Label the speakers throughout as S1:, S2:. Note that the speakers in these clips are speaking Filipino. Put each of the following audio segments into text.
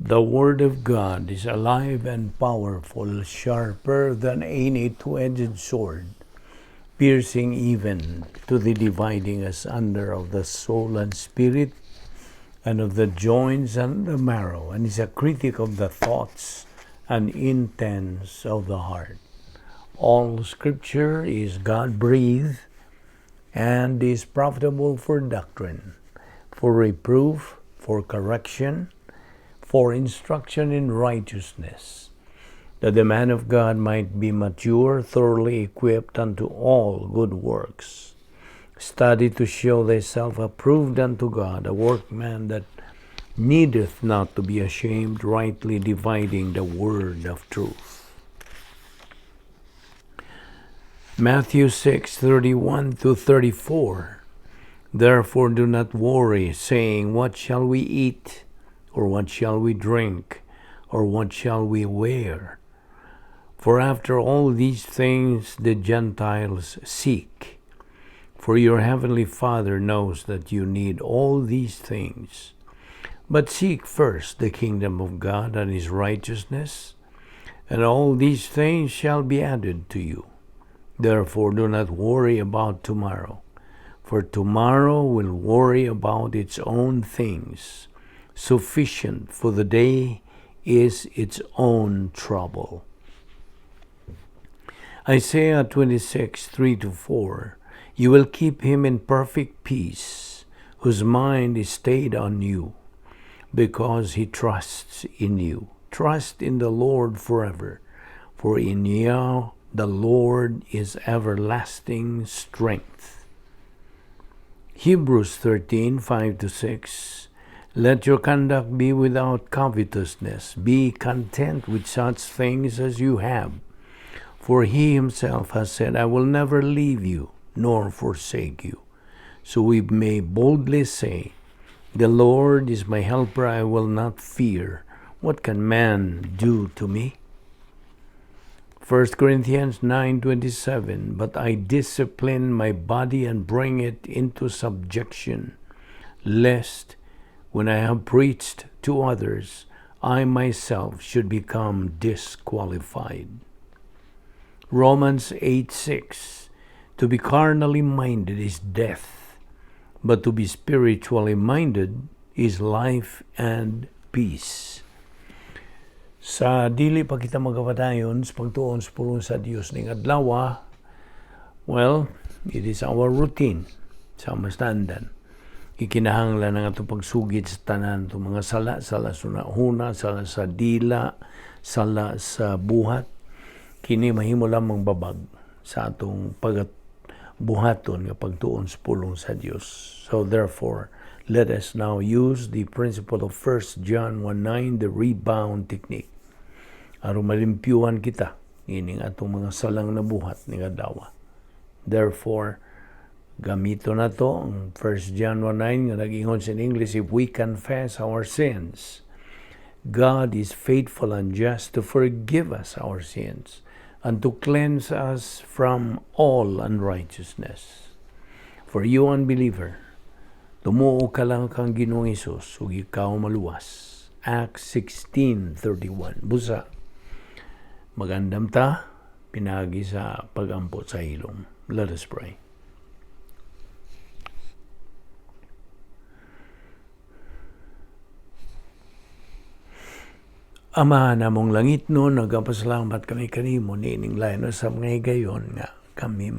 S1: The Word of God is alive and powerful, sharper than any two-edged sword, piercing even to the dividing asunder of the soul and spirit, and of the joints and the marrow, and is a critic of the thoughts and intents of the heart. All Scripture is God-breathed and is profitable for doctrine, for reproof, for correction, for instruction in righteousness, that the man of God might be mature, thoroughly equipped unto all good works. Study to show thyself approved unto God, a workman that needeth not to be ashamed, rightly dividing the word of truth. Matthew 6:31-34. Therefore do not worry, saying, What shall we eat? Or what shall we drink? Or what shall we wear? For after all these things the Gentiles seek. For your heavenly Father knows that you need all these things. But seek first the kingdom of God and his righteousness, and all these things shall be added to you. Therefore do not worry about tomorrow, for tomorrow will worry about its own things. Sufficient for the day is its own trouble. Isaiah 26:3-4. You will keep him in perfect peace, whose mind is stayed on you, because he trusts in you. Trust in the Lord forever, for in you the Lord is everlasting strength. Hebrews 13:5-6. Let your conduct be without covetousness. Be content with such things as you have. For he himself has said, I will never leave you, nor forsake you. So we may boldly say, The Lord is my helper, I will not fear. What can man do to me? 1 Corinthians 9:27. But I discipline my body and bring it into subjection, lest when I have preached to others, I myself should become disqualified. Romans 8:6. To be carnally minded is death, but to be spiritually minded is life and peace. Sa dili pa kita magkapadayon sa pagtuon sa pulong sa Dios ning adlaw, well, it is our routine sa mastandan. Ikinahanglan ng atong pagsugid sa tanan itong mga sala sa sunahuna, sala sa dila, sala sa buhat. Kini mahimo lamang babag sa atong pagbuhaton nga pagtuon sa pulong sa Dios. So therefore, let us now use the principle of 1 John 1:9, the rebound technique. Aron malimpyuhan kita ining atong mga salang na buhat ni adlaw. Therefore, gamito na to ang 1 John 1:9 nga nag-ingon sa English, if we confess our sins, God is faithful and just to forgive us our sins and to cleanse us from all unrighteousness. For you unbeliever, tumuo ka lang kang Ginoong Hesus ug ikaw maluwas. Acts 16:31. Busa, magandam ta, pinagi sa pagampo sa hilom. Let us pray. Ama namong langit no, nagapasalamat kami kanimo nining lain sa mga higayon nga kami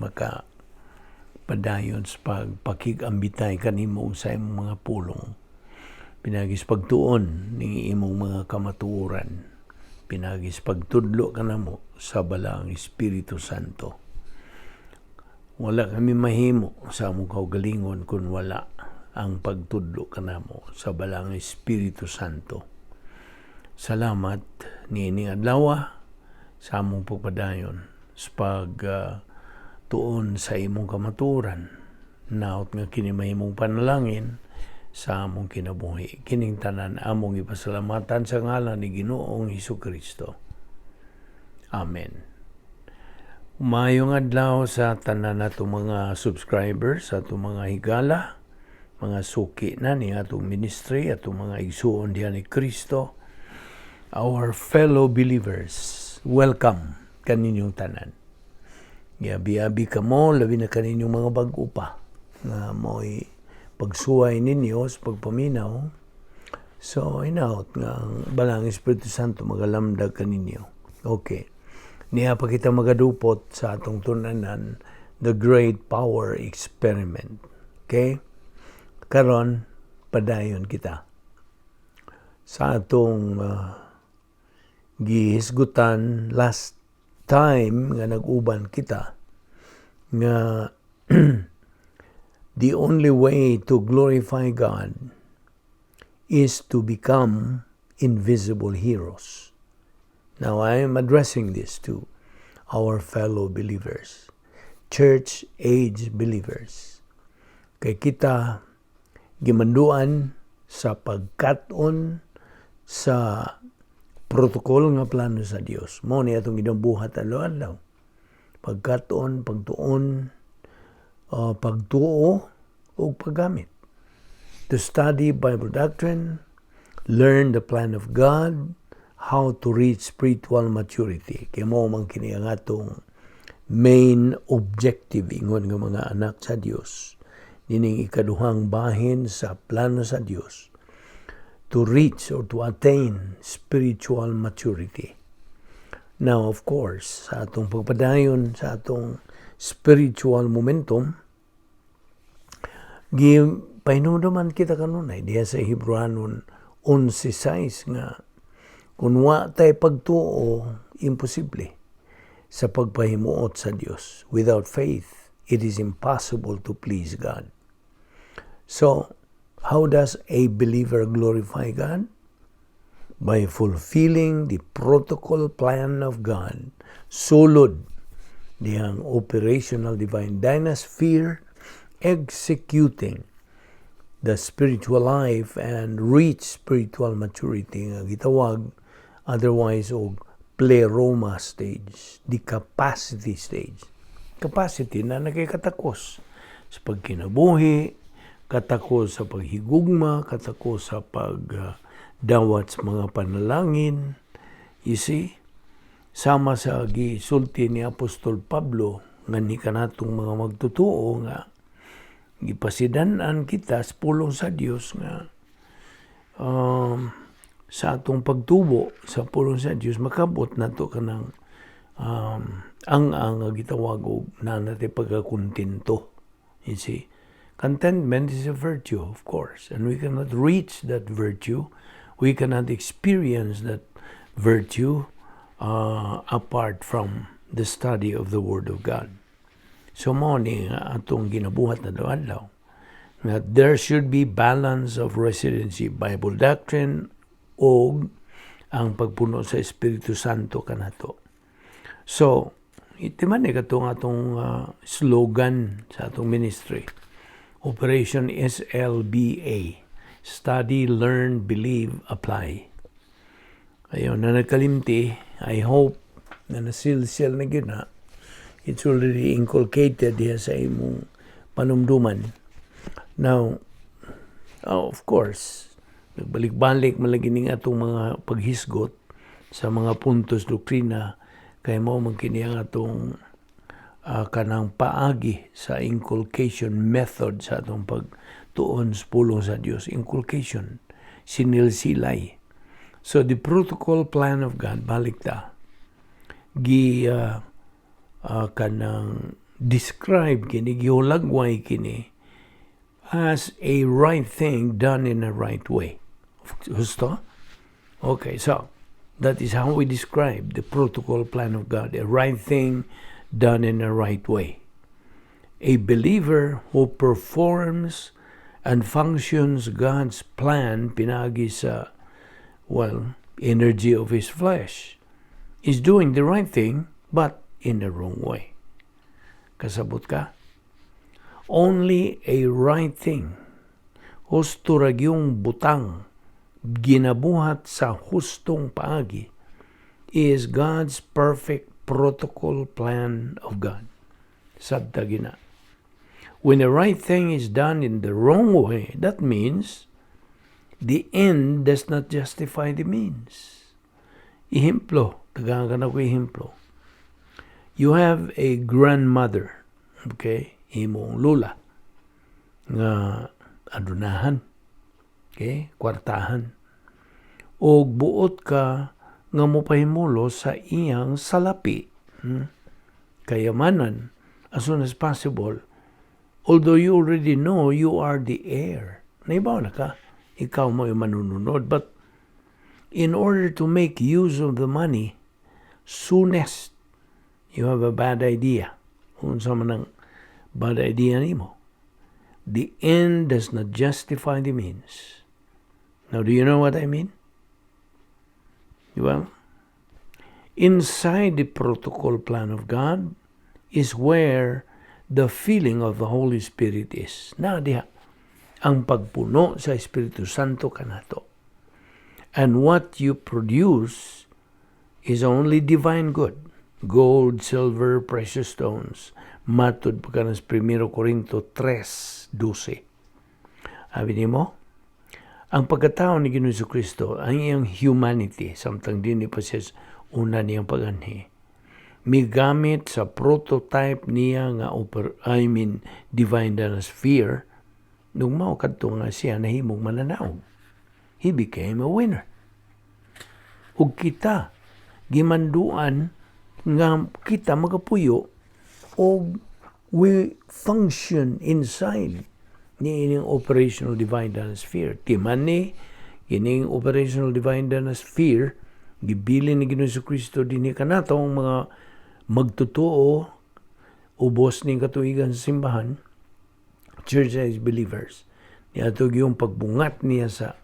S1: padayon sa pagpakigambitay kanimo sa imong mga pulong. Pinagis pagtuon ning imong mga kamatuoran. Pinagis pagtudlo kanamo sa balang Espiritu Santo. Wala kami mahimo sa among kaugalingon kung wala ang pagtudlo kanamo sa balang Espiritu Santo. Salamat niining adlaw sa among pagpadayon sa pagtuon sa imong kamatuoran. Naot nga kini mahimong panalangin sa among kinabuhi. Kining tanan among ipasalamatan sa ngalan ni Ginoong Hesukristo. Amen. Umayong adlaw sa tanan natong mga subscribers, sa atong mga higala, mga suki na ni atong ministry, atong mga igsuon diyan ni Kristo. our fellow believers, welcome kaninyong tanan. Abi-abi ka mo, labi na kaninyong mga bag-o pa. Nga mo'y pagsuway ninyo sa pagpaminaw. So, inaot nga ang balang Espiritu Santo magalamdag kaninyo. Okay. Niya pa kita magadupot sa atong tunanan, the Great Power Experiment. Okay? Karon, padayon kita. Sa atong gihisgutan last time nga nag-uban kita nga the only way to glorify God is to become invisible heroes. Now I am addressing this to our fellow believers, church age believers. Kay kita gimanduan sa pagkat-on sa protokol nga plano sa Dios. Mao ni atong ginabuhat adlaw-adlaw. Pagkatuon, pagtuon, pagtuo o paggamit. To study Bible doctrine, learn the plan of God, how to reach spiritual maturity. Kaya mo man kini ang atong main objective ingon nga mga anak sa Dios. Nining ikaduhang bahin sa plano sa Dios. To reach or to attain spiritual maturity. Now, of course, sa atong pagpadayon, sa atong spiritual momentum, painudaman kita kanunay, diya sa Hebreanon 11:6 nga, kung wa tay pagtuo, imposible sa pagpahimuot sa Dios. Without faith, it is impossible to please God. So, how does a believer glorify God? By fulfilling the protocol plan of God. Sulod diyang operational divine dynasphere, executing the spiritual life and reach spiritual maturity nga gitawag otherwise og pleroma stage, the capacity stage. Capacity na nakikatakos sa pagkinabuhi, katakos sa paghigugma, katakos sa pagdawat sa mga panalangin. You see, sama sa gisulti ni Apostol Pablo, nga ni kanatong mga magtutuo nga, gipasidanan kita sa pulong sa Dios nga, sa atong pagtubo sa pulong sa Dios, makabot na to kanang ang gitawag og nanate pagkakuntinto. You see, contentment is a virtue, of course, and we cannot reach that virtue. We cannot experience that virtue apart from the study of the Word of God. So, mo ni atong ginabuhat na adlaw that there should be balance of residency, Bible doctrine, o ang pagpuno sa Espiritu Santo kanato. So, iti man katong atong slogan sa atong ministry. Operation SLBA, Study, Learn, Believe, Apply. Ayun, na nagkalimti, I hope na nasilsil na gina. It's already inculcated diya sa imong panumduman. Now, of course, nagbalik-balik malagi ning atong mga paghisgot sa mga puntos doktrina kay mao man kini ang atong kanang paagi sa inculcation method sa atong pagtuon sa pulong sa Dios. Inculcation, sinilsilay. So the protocol plan of God, balik ta, kanang describe kini, gihulagway kini as a right thing done in a right way. Gusto? Okay, so that is how we describe the protocol plan of God, a right thing done in a right way. A believer who performs and functions God's plan pinagi sa, energy of his flesh is doing the right thing but in the wrong way. Kasabot ka? Only a right thing, husto ragyong butang, ginabuhat sa hustong paagi, is God's perfect protocol plan of God. Sabta gina. When the right thing is done in the wrong way, that means the end does not justify the means. Ihimplo, tagaan ka na ko ihimplo. You have a grandmother, okay, imong lula, nga adunahan, okay, kwartahan. O buot ka nga mopahimulo sa iyang salapi, kayamanan, as soon as possible, although you already know you are the heir. Naibaw na ka, ikaw mo yung manununod, but in order to make use of the money, soonest you have a bad idea. Kung sa man ang bad idea nimo. The end does not justify the means. Now, do you know what I mean? Well, inside the protocol plan of God is where the feeling of the Holy Spirit is. Na diha, ang pagpuno sa Espiritu Santo kanato. And what you produce is only divine good. Gold, silver, precious stones. Matod pa ka ng 1 Corinto 3:12. Sabi ni mo, ang pagkatao ni Ginoong Kristo, ang iyang humanity, samtang din pa siya una niyang paganhi, migamit sa prototype niya nga divine sphere, nung mao kadto nga siya nahimong mananaog. He became a winner. Ug kita, gimanduan nga kita magapuyo o we function inside ni ining operational divine sphere. Timan ni ining operational divine sphere, gibilin ni Ginoong Kristo dinhi kanato ang mga magtotoo ubos ning katuigan sa simbahan, church as believers. Niadtog yung pagbungat niya sa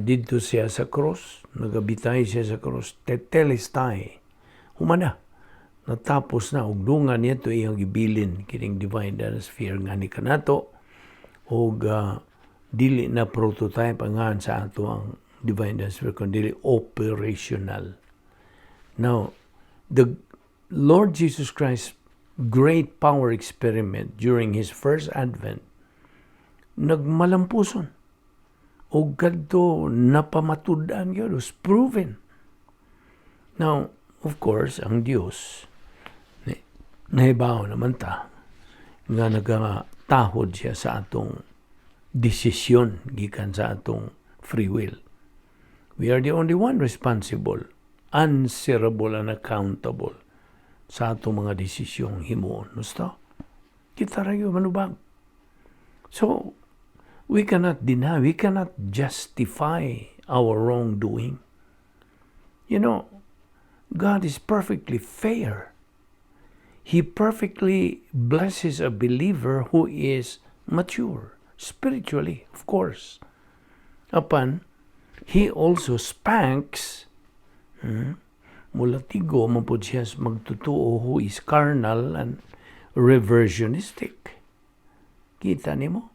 S1: didto siya sa cross, nagabitay siya sa cross, tetelestai. Humana, natapos na, ug dungan niya ito iyang gibilin, kining divine sphere nga ni kanato, ug dili na prototype ang sa ato ang divine sphere, kundi operational. Now, the Lord Jesus Christ's great power experiment during His first advent, nagmalampuson. O kadto napamatud-an yun, was proven. Now, of course, ang Diyos, nahibaw naman ta, nga nagatahod siya sa atong desisyon, gikan sa atong free will. We are the only one responsible, answerable, and accountable sa atong mga desisyong himuon. Gusto? Kita rayo manubag. So, we cannot deny, we cannot justify our wrongdoing. You know, God is perfectly fair. He perfectly blesses a believer who is mature, spiritually, of course. Apan, He also spanks, mulatigo, mapod siya magtutuo who is carnal and reversionistic. Kita nimo?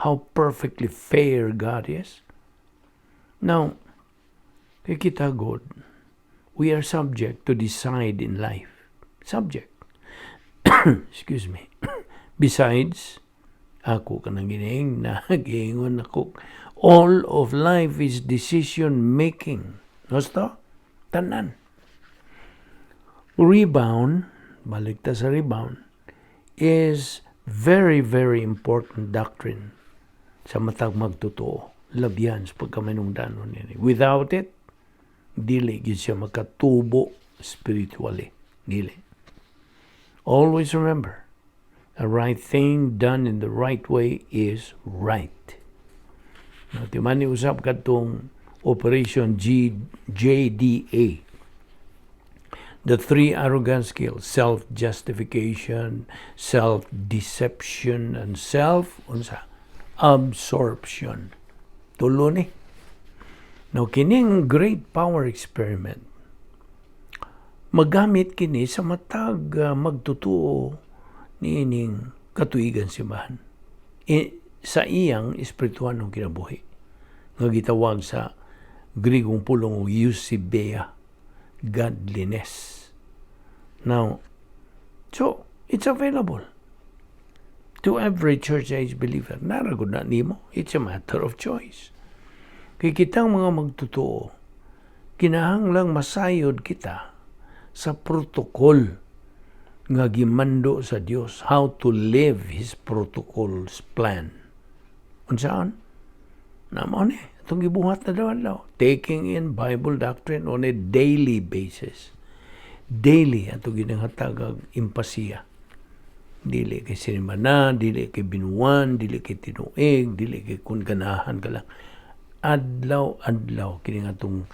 S1: How perfectly fair God is. Now, kay kita God, we are subject to decide in life. Subject. Excuse me. Besides, ako kanang gining nagingon ako, all of life is decision making. Gusto? Tanan. Rebound, balik ta sa rebound, is very, very important doctrine sa matag magtotoo. Labyan sa pagkamanungdanon niya. Without it, dili gid siya makatubo spiritually. Dili. Always remember, a right thing done in the right way is right. Now, timani usap katong Operation JDA. The three arrogant skills: self-justification, self-deception, and absorption. Tulo ni. Now, kining great power experiment, magamit kini sa matag magtutuo niining katuigan simbahan. Sa iyang espirituhan ng kinabuhi. Nga gitawag sa Grigong pulong eusebia, godliness. Now, so, it's available to every church age believer. Naragod na nimo. It's a matter of choice. Kaya kitang mga magtutuo, kinahanglang masayod kita sa protocol nga gimando sa Dios, how to live His protocols plan. Unsaan? Naman itong gibuhat na daw. Taking in Bible doctrine on a daily basis. Daily, ato ginanghatag impasiya. Dili kay sinimana, dili kay binuwan, dili kay tinuig, dili kay kung ganahan ka lang. Adlaw-adlaw, kini nga itong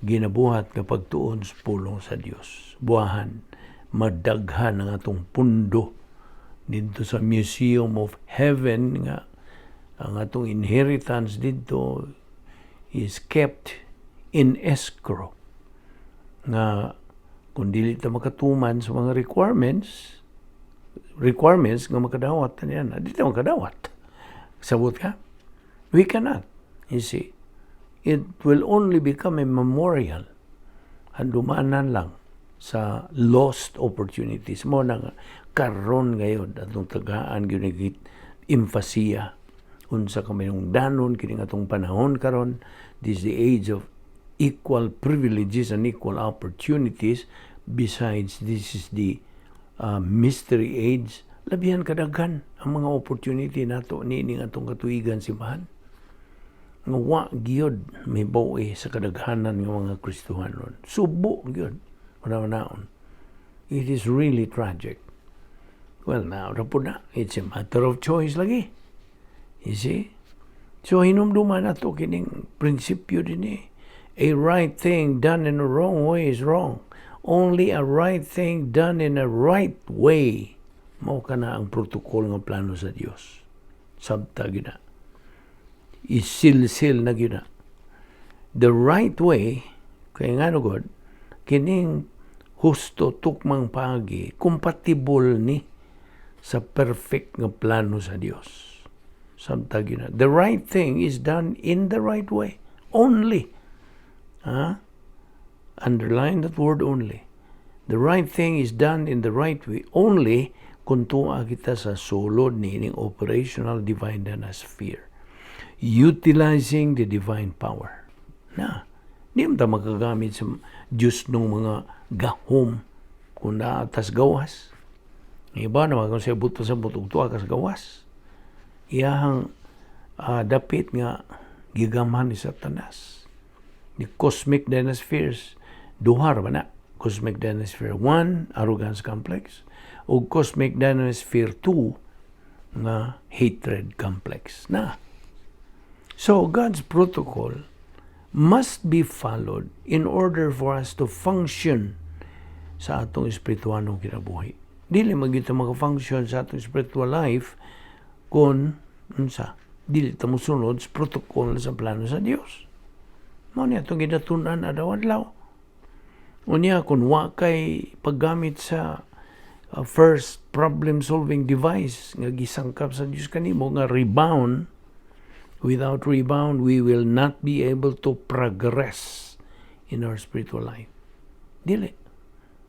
S1: ginabuhat nga pagtuon sa pulong sa Dios. Buwahan, madaghan ang atong pundo dito sa Museum of Heaven nga ang atong inheritance dito is kept in escrow nga kung dili ta makatuman sa mga requirements nga makadawat niyan, di ta makadawat. Sabot ka? We cannot. You see, it will only become a memorial. Handumanan lang sa lost opportunities mo na karon ngayon atong tagaan ginigit emphasia unsa kami nung danon kini atong panahon karon. This is the age of equal privileges and equal opportunities. Besides, this is the mystery age. Labihan kadaghan ang mga opportunity nato nining atong katuigan simbahan. Nga wa gyud may bawi sa kadaghanan ng mga Kristohanon. Subo gyud. Naon. It is really tragic. Well, now na. It's a matter of choice lagi. You see? So, hinumduman na ito kining prinsipyo din eh. A right thing done in a wrong way is wrong. Only a right thing done in a right way. Mao ka na ang protocol ng plano sa Diyos. Sabta gina. Isil-sil na gina. The right way, kaya nga no God, kining husto tukmang paagi, compatible ni sa perfect nga plano sa Diyos. Sabta gina. The right thing is done in the right way. Only. Underline that word only. The right thing is done in the right way only kung tuwa kita sa sulod nining operational divine sphere. Utilizing the divine power. Na, di mo ta makagamit sa Diyos ng mga gahom kung naatas gawas. Iba naman kung siya buto sa butog tuwa ka sa gawas. Iyahang dapit nga gigamhan ni Satanas. The cosmic dynaspheres, duhar ba na? Cosmic dynasphere 1, arrogance complex. O cosmic dynasphere 2, nga hatred complex na. So, God's protocol must be followed in order for us to function sa atong espiritualong kinabuhi. Dili magito maka-function sa atong spiritual life kung dili ta mosunod sa protocol sa plano sa Dios. Mao ni atong ginatunan adlaw-adlaw. Unya kung wa kay paggamit sa first problem-solving device nga gisangkap sa Dios kanimo nga rebound. Without rebound, we will not be able to progress in our spiritual life. Dili.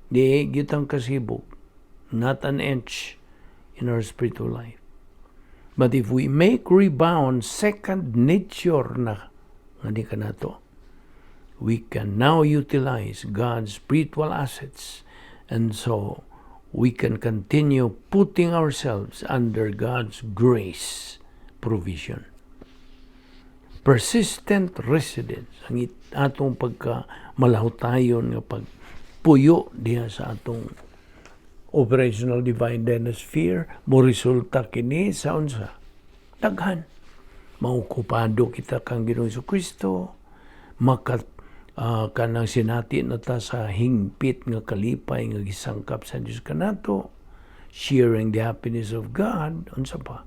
S1: Di gitang kasibog. Not an inch in our spiritual life. But if we make rebound second nature na, nga ka na to, we can now utilize God's spiritual assets. And so, we can continue putting ourselves under God's grace provision. Persistent residence, ang atong pagka-malahutayon nga pagpuyo diha sa atong operational divine dynasphere, mo resulta kini sa unsa? Daghan. Maokupado kita kang Ginoong Jesucristo, kanang sinati na ta sa hingpit nga kalipay nga gisangkap sa Dios kanato, sharing the happiness of God, unsa pa?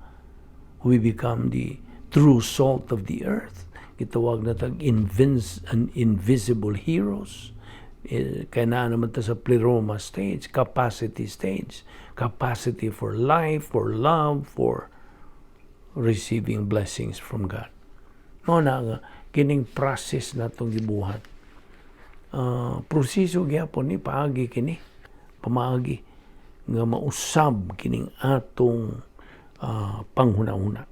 S1: We become the true salt of the earth. Gitawag na tag invisible heroes. Kaya na naman ta sa pleroma stage, capacity stage. Capacity for life, for love, for receiving blessings from God. Mo na nga, kining process na itong gibuhat. Proseso gyapon ni paagi kini, pamaagi, nga mausab kining atong panghuna-huna.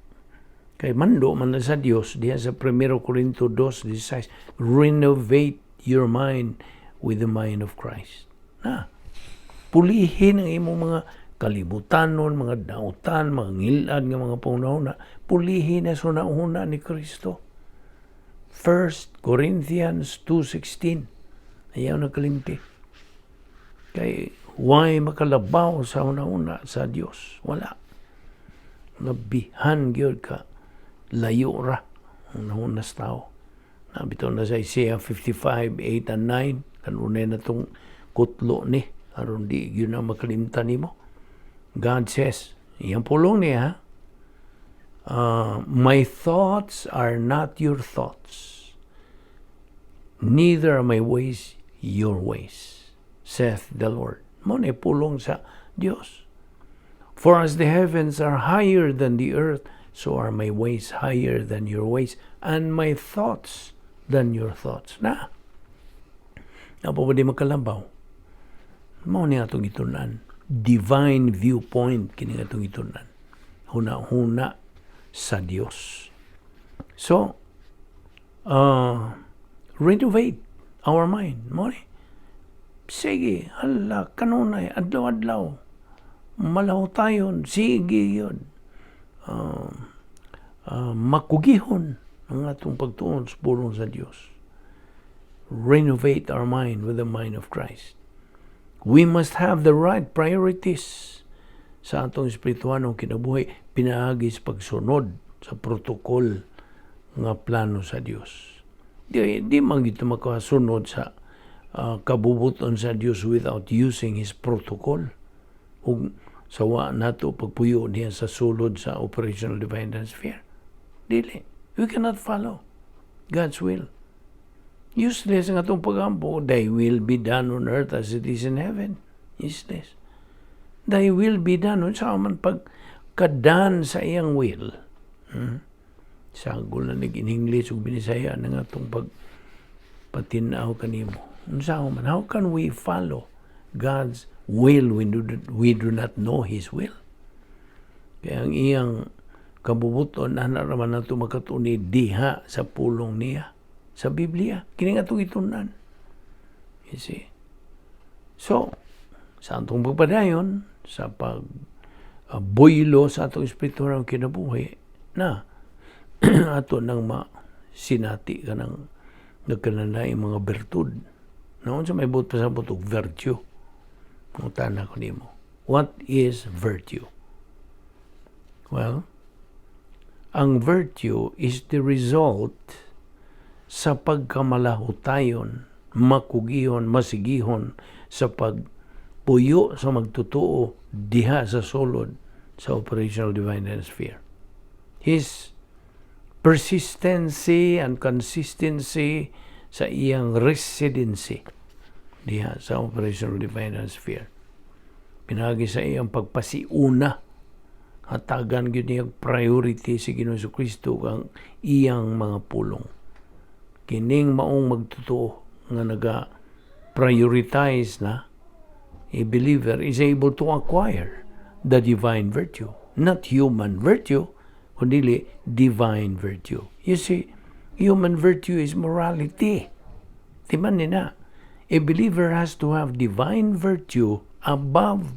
S1: Kay mando man sa Dios diha sa 1 Corinto 2:16, renovate your mind with the mind of Christ. Pulihin ang imong mga kalibutanon, mga dautan, mga ngilad nga mga pauna-una. Pulihin na suna-una ni Kristo. 1 Corinthians 2:16. Ayaw nakalimti. Kay why makalabaw sa una-una sa Dios? Wala. Nabihan gyud ka. Layo ra ang nahunas tao. Nabito na sa Isaiah 55:8 and 9. Kanunay na itong kutlo ni. Aron di yun na makalimtan ni mo. God says, iyang pulong niya, my thoughts are not your thoughts. Neither are my ways your ways, saith the Lord. Muna pulong sa Diyos. For as the heavens are higher than the earth, so are my ways higher than your ways, and my thoughts than your thoughts. Apa ba di makalabaw? Mao ni atong itunan. Divine viewpoint kini atong itunan. Huna-huna sa Dios. So, renovate our mind. Mao ni. Sige, hala, kanunay, adlaw-adlaw. Malaw tayon, sige yun. Makugihon ang atong pagtuon sa pulong sa Dios. Renovate our mind with the mind of Christ. We must have the right priorities sa atong espirituhanong kinabuhi, pinaagi sa pagsunod sa protokol nga plano sa Dios. Di man gito makasunod sa kabubuton sa Dios without using His protocol. Ug sawa nato pagpuyo niya sa sulod sa operational divine transfer. Dili. We cannot follow God's will. Useless ang atong pagampo. Thy will be done on earth as it is in heaven. Useless. Thy will be done. Sa man pagkadan sa iyang will. Sagol na in English ug binisaya na nga itong pagpatinaw kanimo. Sa man, how can we follow God's will when we do not know His will? Kaya ang iyang kabubuton, naman na ito makatuni diha sa pulong niya. Sa Biblia, kini nga itong itunan. You see? So, sa atong pagpadayon, sa pagbuylo sa atong espiritu ng kinabuhi, na ato nang sinati ka ng nagkananay mga bertud. Noon sa may buot pa sa butog, virtue. Kung tana ko nimo. What is virtue? Well, ang virtue is the result sa pagkamalahutayon, makugihon, masigihon sa pagpuyo sa magtutuo diha sa sulod sa operational divine sphere. His persistency and consistency sa iyang residency diha sa operational divine sphere. Pinagi sa iyang pagpasiuna, hatagan gyud niya priority si Ginoong Kristo kang iyang mga pulong. Kining maong magtutuo nga naga-prioritize na, a believer is able to acquire the divine virtue. Not human virtue, kundi divine virtue. You see, human virtue is morality. Diba nina? A believer has to have divine virtue above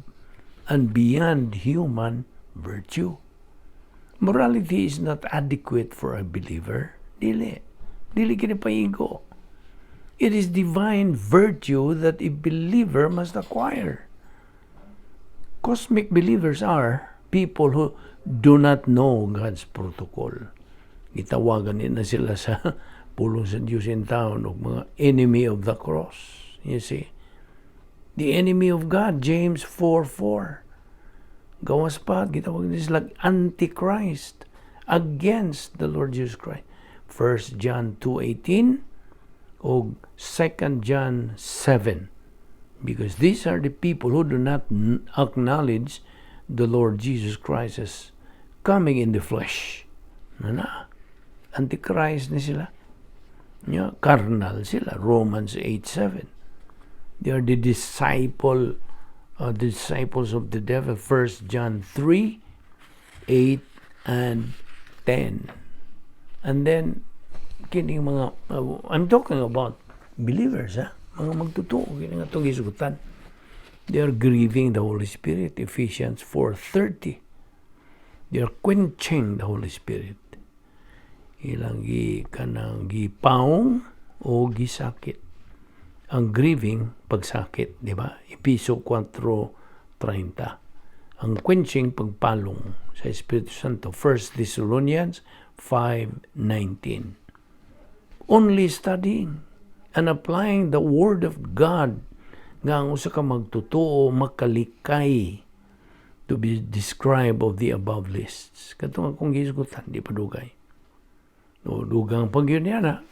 S1: and beyond human virtue. Morality is not adequate for a believer. Dili kinapaigo. It is divine virtue that a believer must acquire. Cosmic believers are people who do not know God's protocol. Itawagan nila sila sa pulong sa Diyos in town o mga enemy of the cross. You see? The enemy of God, James 4:4. Gawas pa, gitawag nila sila Antichrist against the Lord Jesus Christ. 1 John 2:18 o 2 John 7. Because these are the people who do not acknowledge the Lord Jesus Christ as coming in the flesh. Antichrist ni sila. Carnal sila. Romans 8:7. They are the disciples of the devil. 1 John 3:8 and 10. And then, kining mga, I'm talking about believers, mga magtutuo, kini nga itong isugutan. They are grieving the Holy Spirit, Ephesians 4:30. They are quenching the Holy Spirit. Ilang kanang gipaong o gisakit. Ang grieving, pagsakit, di ba? Episo 4:30. Ang quenching, pagpalong sa Espiritu Santo. 1 Thessalonians 5:19. Only studying and applying the Word of God nga ang usa ka magtutuo makalikay to be described of the above lists. Katong akong gisgutan, di pa dugay. No, dugang pag yun yan,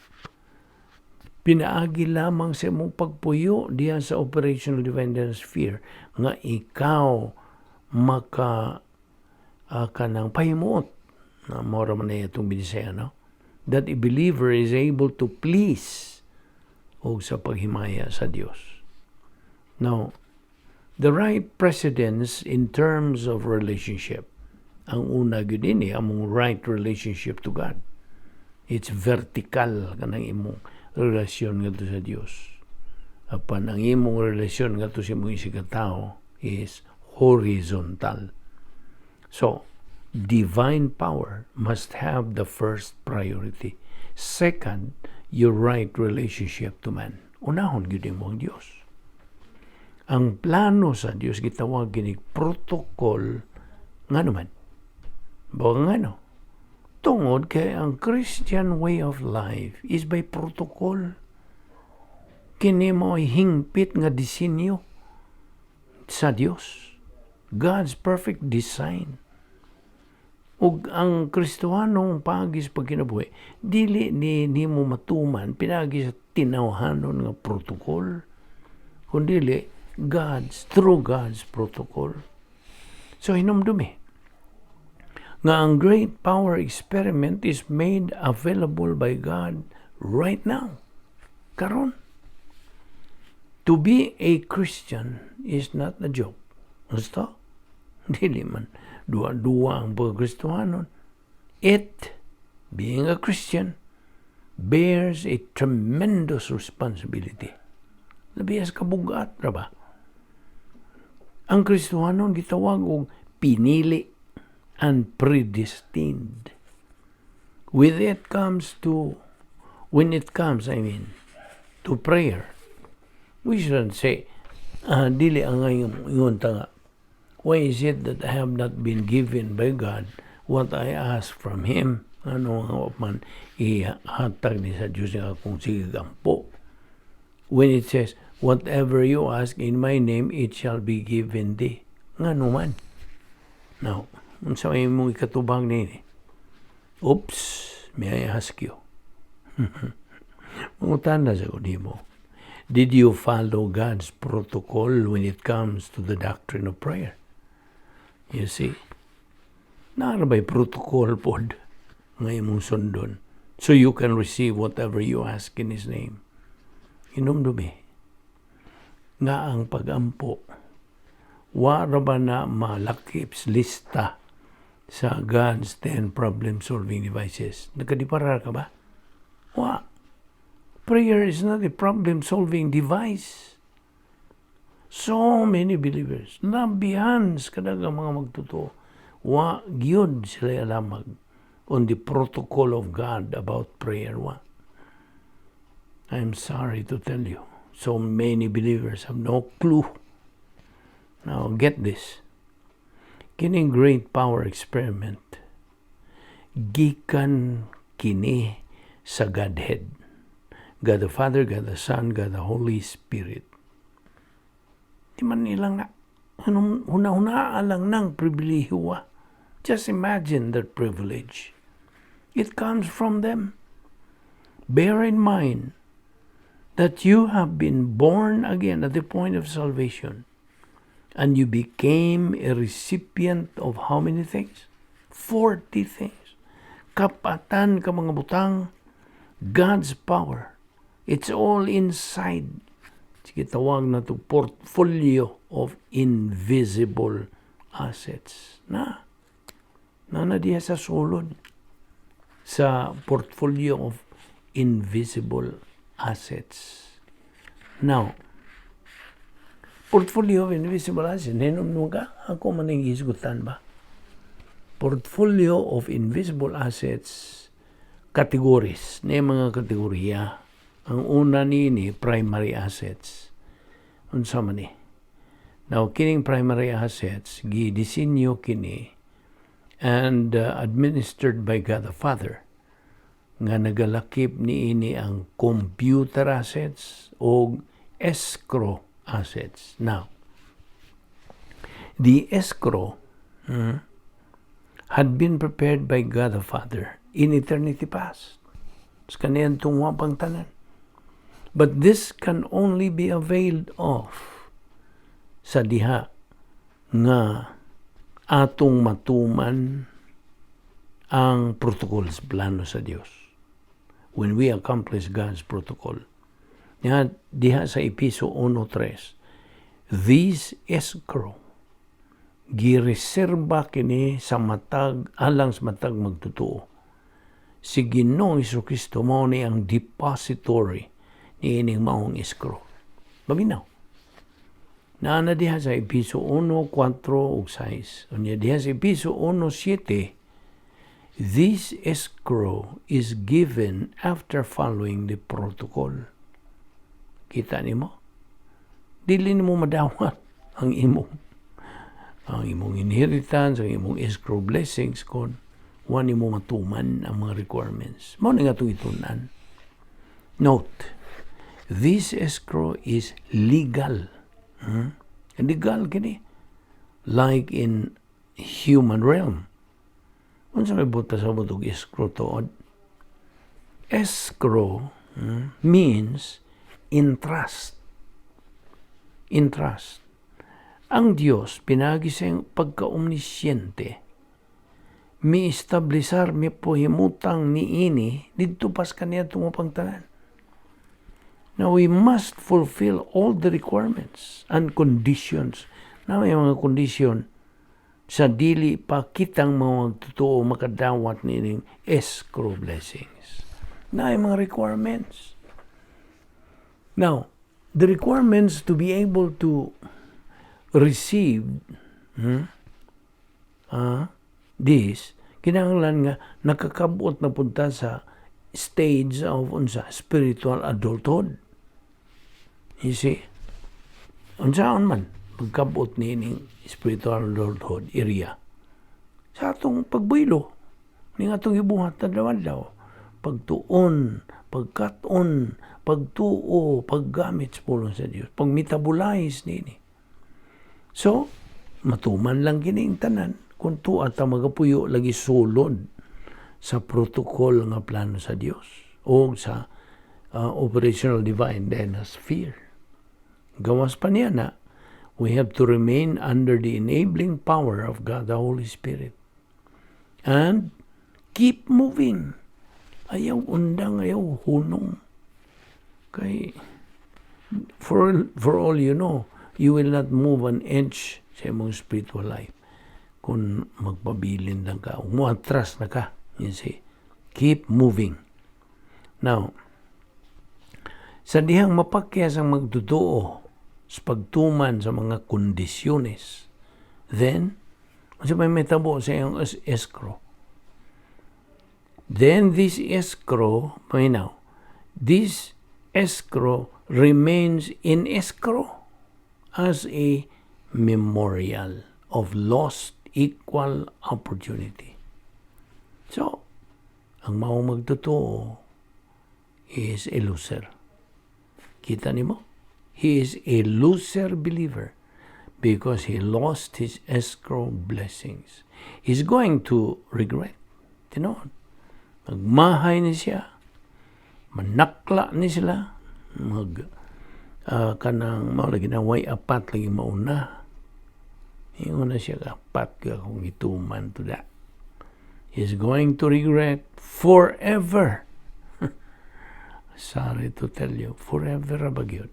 S1: pinaagi lamang sa imong pagpuyo diyan sa operational divine sphere nga ikaw kanang pahimot na mora man na itong Visayan, no? That a believer is able to please o sa paghimaya sa Dios. Now, the right precedence in terms of relationship. Ang una gyud ini among right relationship to God. It's vertical kanang imong relasyon ngadto sa Dios. Apan ang imong relasyon ngadto sa imong isikatawo is horizontal. So, divine power must have the first priority. Second, your right relationship to man. Unahon gyud imong Dios. Ang plano sa Dios gitawag kini protocol ngano man. Bawa ngano? Tungod kay ang Christian way of life is by protocol. Kini mo hingpit nga disenyo sa Dios. God's perfect design. Ug ang Kristohanong pagis pagkinabuhi, dili ni mo matuman pinagi sa tinawhanon nga protocol. Kundi through God's protocol. So hinumdumi nga ang great power experiment is made available by God right now. Karon. To be a Christian is not a joke. Basta? Dili man. Dua-dua ang pagkristohanon. Being a Christian, bears a tremendous responsibility. Labihas kabugat, ba? Ang Kristohanon gitawag og pinili and predestined. When it comes to prayer, we shouldn't say, dili ang ngayon tanga. Why is it that I have not been given by God what I ask from Him? Ano nga man ihatag ni sa Diyos nga kung sige gampo. When it says, whatever you ask in my name, it shall be given thee. Nga naman. Now, unsa may mong ikatubang nini? Oops, may I ask you? Mangutan na sa mo. Did you follow God's protocol when it comes to the doctrine of prayer? You see? Narabay protocol pod ngayon mong sundon so you can receive whatever you ask in His name. Hinumdumi nga ang pagampo wala ba na malakips lista sa God's 10 problem-solving devices? Nagkadiparar ka ba? Prayer is not a problem-solving device. So many believers, nabihans kadagang mga magtuto, gyud sila alamag on the protocol of God about prayer. I'm sorry to tell you, so many believers have no clue. Now, get this. Kining great power experiment, gikan kini sa Godhead. God the Father, God the Son, God the Holy Spirit. Di man nilang huna-huna lang ng pribilehiyo. Just imagine that privilege. It comes from them. Bear in mind that you have been born again at the point of salvation, and you became a recipient of how many things? 40 things. Kapatan ka mga butang, God's power. It's all inside. Sige, tawag na to portfolio of invisible assets. Na diya sa sulod. Sa portfolio of invisible assets. Now, portfolio of invisible assets. Nenom ka? Ako man ang isgutan ba? Portfolio of invisible assets, categories. Na mga kategorya. Ang una ni primary assets. Unsa man ni? Now, kining primary assets, gidisenyo kini and administered by God the Father nga nagalakip niini ang computer assets o escrow assets. Now, the escrow had been prepared by God the Father in eternity past. Sa kanilang tungwa pang tanan. But this can only be availed of sa diha nga atong matuman ang protocols plano sa Dios. When we accomplish God's protocol. Diha sa Episo 1:3, this escrow gireserba kini sa matag alang sa matag magtotoo. Si Ginoong Jesucristo mao ni ang depository ni ining maong escrow. Maminaw. Naana diha sa Episo 1:4 ug 6. Unya diha sa Episo 1:7, this escrow is given after following the protocol. Kita nimo? Dili nimo madawat ang imong inheritance, ang imong escrow blessings kon wa nimo matuman ang mga requirements. Mao ni nga itunan. Note, this escrow is legal. Legal kini. Like in human realm. Unsa may buta sa butog escrow to? Escrow means in trust. In trust. Ang Diyos, pinagi sa pagka-omnisyente, mi-establisar, mi pohimutang niini, dito pas kaniya tumupang tanan. Now, we must fulfill all the requirements and conditions. Na may mga kondisyon sa dili pa kitang mga totoo makadawat nining escrow blessings. Na may mga requirements. Now, the requirements to be able to receive this, kinahanglan nga nakakabot na punta sa stage of spiritual adulthood. You see? Unsaon man pagkabot nining spiritual adulthood area. Sa atong pagbuylo, ning atong gibuhat adlaw-adlaw, pagtuon, pagkaton, pagtuo, paggamit sa pulong sa Dios, pagmetabolize nini. So, matuman lang kining tanan kung tuwa ta magapuyo lagi sulod sa protocol nga plano sa Dios o sa operational divine sphere. Gawas pa niya na, we have to remain under the enabling power of God the Holy Spirit. And keep moving. Ayaw undang, ayaw hunong. Kay, for all you know, you will not move an inch sa imong spiritual life kung magpabilin lang ka, umuatras na ka. You see, keep moving. Now, sa dihang mapakyas ang magtotoo sa pagtuman sa mga kondisyones, then, kasi may metabo sa iyong escrow. Then this escrow, this escrow remains in escrow as a memorial of lost equal opportunity. So, ang maong magtotoo is a loser. Kita nimo? He is a loser believer because he lost his escrow blessings. He's going to regret. Tinoon. Magmahay ni siya. Manakla ni sila. Kanang lagi na way apat lagi mauna. Ingon na siya apat ka kung ituman to that. He's going to regret forever. Sorry to tell you, forever abagyod.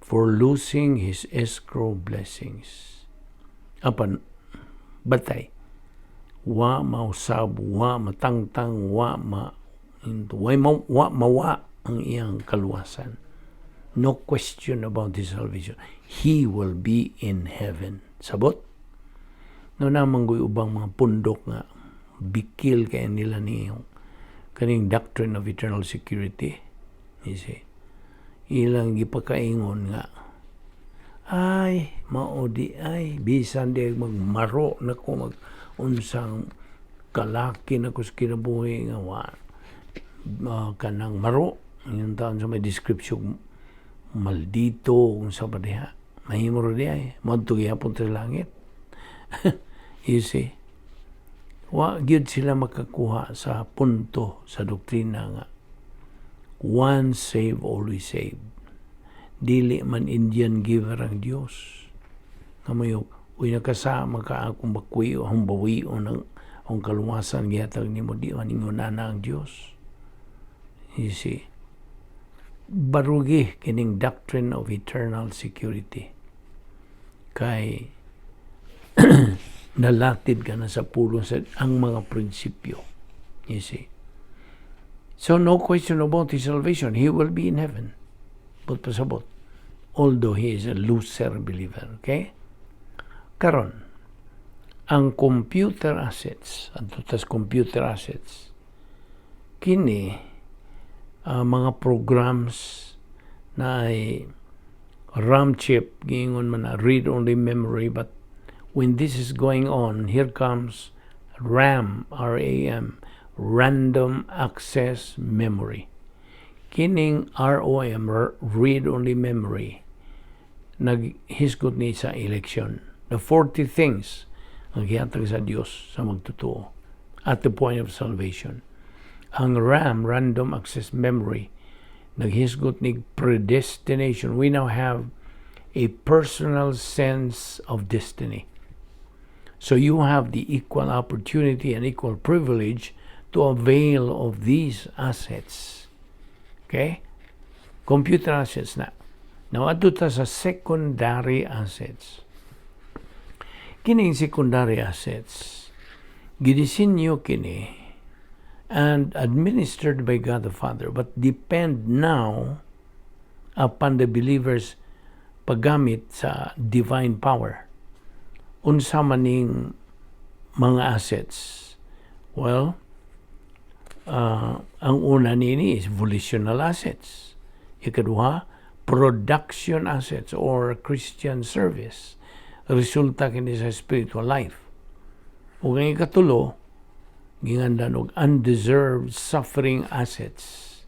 S1: For losing his escrow blessings. Apan, batay. Wa mausab, wa matangtang, wa mawa ang iyang kaluwasan. No question about his salvation. He will be in heaven. Sabot? No namang ubang mga pundok nga bikil kaya nila niyo kaning doctrine of eternal security. You see? Ilang gipakaingon nga ay maudi ay bisan di magmaro na ko unsang kalaki na ko sa kinabuhi nga kanang maro yung taon sa may description maldito kung sa pa diha mahimoro diha madto gyapon sa langit. You see, wa gyud sila makakuha sa punto sa doktrina nga once saved always saved. Dili man Indian giver ang Dios nga mayo uy nakasama ka akong bakwiyo ang bawiyo ng ang kaluwasan gihatag nimo di man ingon ana ang Dios. You see, barugi kining doctrine of eternal security kay nalatid ka na sa pulo sa ang mga prinsipyo. You see, so no question about his salvation. He will be in heaven. But pasabot, although he is a looser believer. Okay? Karon, ang computer assets, kini mga programs na ay RAM chip, gingon man na read-only memory, but when this is going on, here comes RAM, RAM, random access memory. Kining ROM, read-only memory, naghisgot ni sa election. The 40 things ang gihatag sa Dios sa magtotoo at the point of salvation. Ang RAM, random access memory, naghisgot ni predestination. We now have a personal sense of destiny. So you have the equal opportunity and equal privilege to avail of these assets. Okay? Computer assets na. Now, ato ta sa secondary assets. Kining secondary assets, gidisinyo kini and administered by God the Father, but depend now upon the believers paggamit sa divine power. Unsa maning mga assets? Well, ang una nini is volitional assets. Ikaduha, production assets or Christian service. Resulta kini sa spiritual life. Ug ang ikatulo, gingandan og undeserved suffering assets.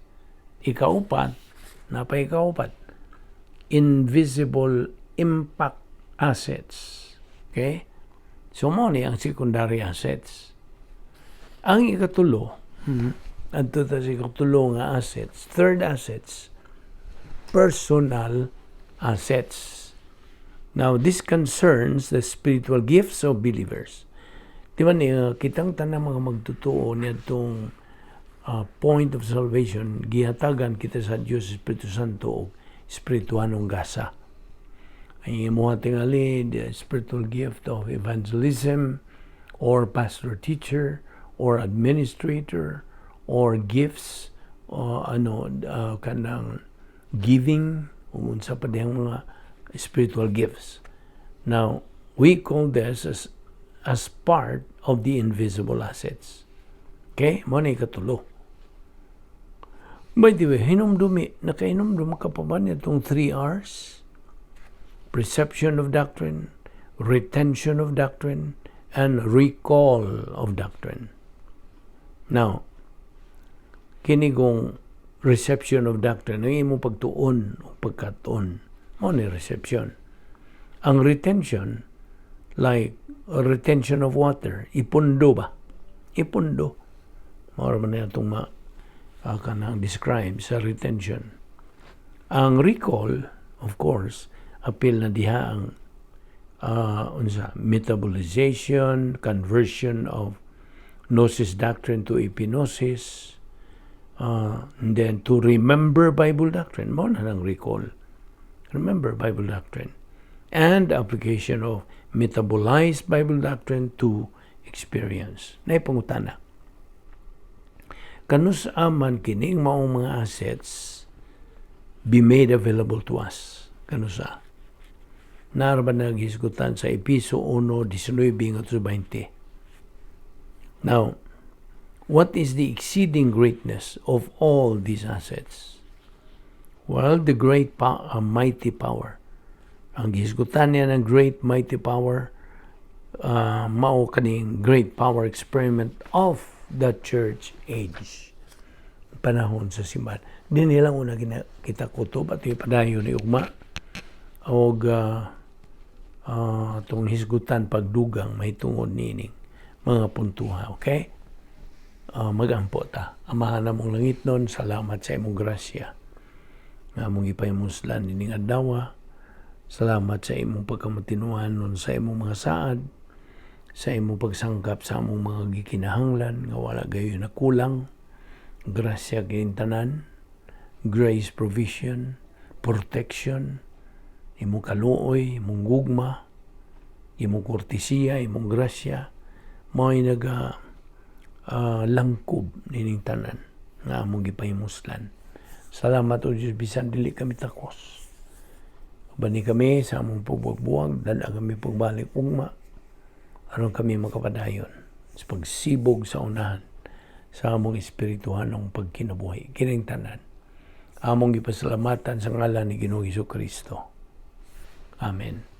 S1: Ikaupat, napay ikaupat, invisible impact assets. Okay? So mo ni ang secondary assets. Ang ikatulo, adto ta sa ikatulo nga assets, third assets, personal assets. Now, this concerns the spiritual gifts of believers. Di ba niya, kitang tanang mga magtutuo niya itong point of salvation, gihatagan kita sa Diyos Espiritu Santo o espirituanong gasa. Ay mo tingali the spiritual gift of evangelism or pastor-teacher or administrator or gifts o kanang giving o unsa pa diyang mga spiritual gifts. Now, we call this as part of the invisible assets. Okay? Mo na ikatulo. By the way, nakainomdumi ka pa ba itong 3 R's? Perception of doctrine, retention of doctrine, and recall of doctrine. Now, kinigong reception of doctrine, ang imo pagtuon o pagkatuon, mo ni reception. Ang retention, like retention of water, ipundo ba? Ipundo. Mara man na itong kanang describe sa retention. Ang recall, of course, appeal na diha ang metabolization, conversion of gnosis doctrine to epinosis, and then to remember Bible doctrine. Mo na ng recall. Remember Bible doctrine. And application of metabolized Bible doctrine to experience. Naipangutana. Kanus aman kining maong mga assets be made available to us. Kano sa? Naraban naghisgutan sa Episo 1:19-20. Now, what is the exceeding greatness of all these assets? Well, the great mighty power. Ang gisgutan niya ng great mighty power, mao kaning great power experiment of the church age. Panahon sa simbahan. Di nilang una kita kutob at ipadayon ni ugma. Og itong hisgutan pagdugang may tungod nining mga puntuha. Okay? Magampo ta. Amahan na mong langit nun. Salamat sa imong grasya. Nga mong ipaymuslan nining adlaw. Salamat sa imong pagkamatinuhan nun sa imong mga saad, sa imong pagsangkap sa among mga gikinahanglan, nga wala gayon na kulang. Grasya kayong tanan, grace, provision, protection, imong kaluoy, imong gugma, imong kortesiya, imong grasya, mao'y langkob nining tanan, nga among gipaymuslan. Salamat o Diyos, bisan dili kami takos. Bani kami sa among pagbuwag-buwag, dala kami pagbalik ugma, aron kami makapadayon sa pagsibog sa unahan sa among espirituhan ng pagkinabuhi. Kining tanan, among ipasalamatan sa ngalan ni Ginoong Hesukristo. Amen.